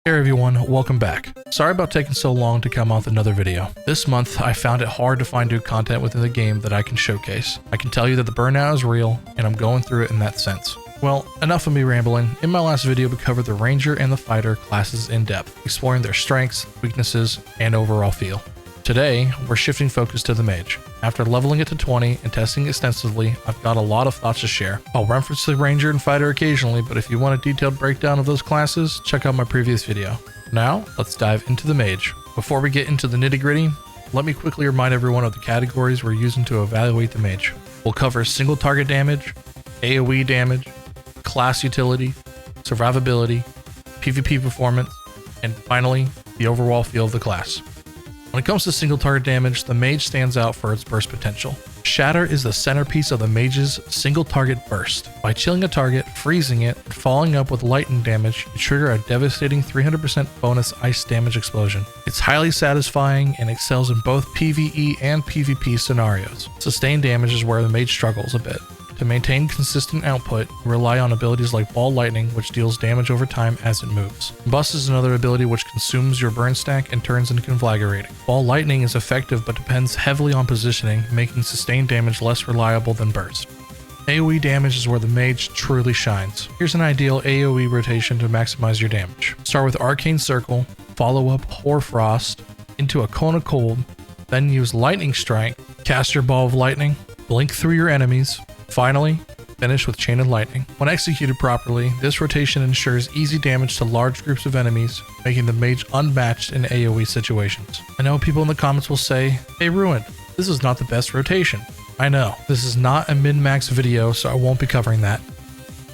Hey everyone, welcome back. Sorry about taking so long to come out with another video. This month, I found it hard to find new content within the game that I can showcase. I can tell you that the burnout is real, and I'm going through it in that sense. Well, enough of me rambling. In my last video, we covered the Ranger and the Fighter classes in depth, exploring their strengths, weaknesses, and overall feel. Today, we're shifting focus to the Mage. After leveling it to 20 and testing extensively, I've got a lot of thoughts to share. I'll reference the Ranger and Fighter occasionally, but if you want a detailed breakdown of those classes, check out my previous video. Now, let's dive into the Mage. Before we get into the nitty-gritty, let me quickly remind everyone of the categories we're using to evaluate the Mage. We'll cover single target damage, AoE damage, class utility, survivability, PvP performance, and finally, the overall feel of the class. When it comes to single target damage, the Mage stands out for its burst potential. Shatter is the centerpiece of the Mage's single target burst. By chilling a target, freezing it, and following up with lightning damage, you trigger a devastating 300% bonus ice damage explosion. It's highly satisfying and excels in both PvE and PvP scenarios. Sustained damage is where the Mage struggles a bit. To maintain consistent output, you rely on abilities like Ball Lightning, which deals damage over time as it moves. Bust is another ability which consumes your burn stack and turns into conflagrating. Ball Lightning is effective but depends heavily on positioning, making sustained damage less reliable than burst. AoE damage is where the Mage truly shines. Here's an ideal AoE rotation to maximize your damage. Start with Arcane Circle, follow up Hoarfrost into a Cone of Cold, then use Lightning Strike, cast your Ball of Lightning, blink through your enemies. Finally, finish with Chain of Lightning. When executed properly, this rotation ensures easy damage to large groups of enemies, making the Mage unmatched in AoE situations. I know people in the comments will say, "Hey Ruined, this is not the best rotation." I know, this is not a min-max video, so I won't be covering that.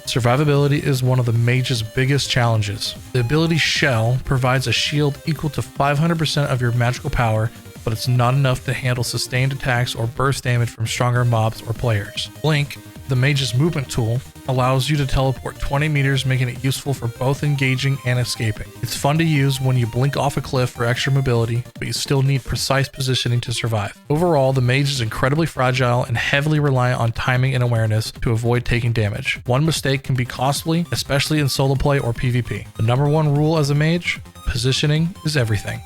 Survivability is one of the Mage's biggest challenges. The ability Shell provides a shield equal to 500% of your magical power, but it's not enough to handle sustained attacks or burst damage from stronger mobs or players. Blink, the Mage's movement tool, allows you to teleport 20 meters, making it useful for both engaging and escaping. It's fun to use when you blink off a cliff for extra mobility, but you still need precise positioning to survive. Overall, the Mage is incredibly fragile and heavily reliant on timing and awareness to avoid taking damage. One mistake can be costly, especially in solo play or PvP. The number one rule as a Mage: positioning is everything.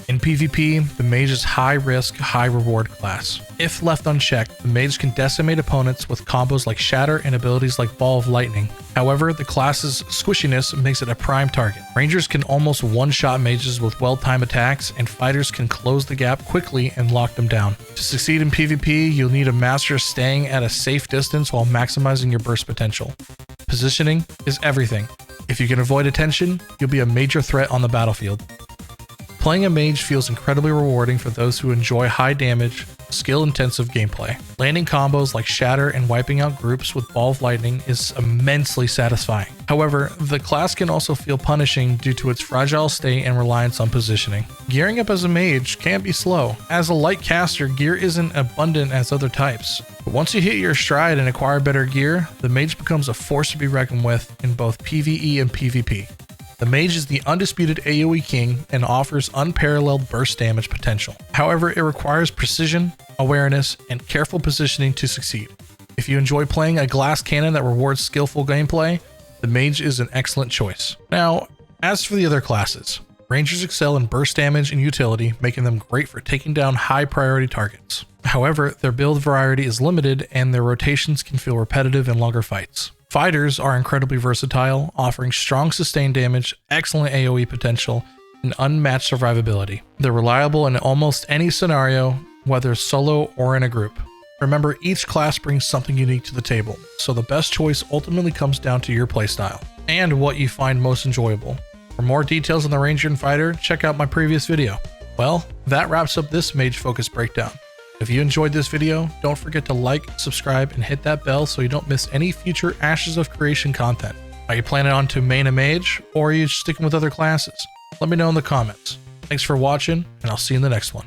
In PvP, the Mage is high risk, high reward class. If left unchecked, the Mage can decimate opponents with combos like Shatter and abilities like Ball of Lightning. However, the class's squishiness makes it a prime target. Rangers can almost one-shot Mages with well-timed attacks, and Fighters can close the gap quickly and lock them down. To succeed in PvP, you'll need a master staying at a safe distance while maximizing your burst potential. Positioning is everything. If you can avoid attention, you'll be a major threat on the battlefield. Playing a Mage feels incredibly rewarding for those who enjoy high damage, skill-intensive gameplay. Landing combos like Shatter and wiping out groups with Ball of Lightning is immensely satisfying. However, the class can also feel punishing due to its fragile state and reliance on positioning. Gearing up as a Mage can be slow. As a light caster, gear isn't abundant as other types. But once you hit your stride and acquire better gear, the Mage becomes a force to be reckoned with in both PvE and PvP. The Mage is the undisputed AoE king and offers unparalleled burst damage potential. However, it requires precision, awareness, and careful positioning to succeed. If you enjoy playing a glass cannon that rewards skillful gameplay, the Mage is an excellent choice. Now, as for the other classes, Rangers excel in burst damage and utility, making them great for taking down high priority targets. However, their build variety is limited and their rotations can feel repetitive in longer fights. Fighters are incredibly versatile, offering strong sustained damage, excellent AoE potential, and unmatched survivability. They're reliable in almost any scenario, whether solo or in a group. Remember, each class brings something unique to the table, so the best choice ultimately comes down to your playstyle and what you find most enjoyable. For more details on the Ranger and Fighter, check out my previous video. Well, that wraps up this Mage Focus breakdown. If you enjoyed this video, don't forget to like, subscribe, and hit that bell so you don't miss any future Ashes of Creation content. Are you planning on to main a Mage, or are you sticking with other classes? Let me know in the comments. Thanks for watching, and I'll see you in the next one.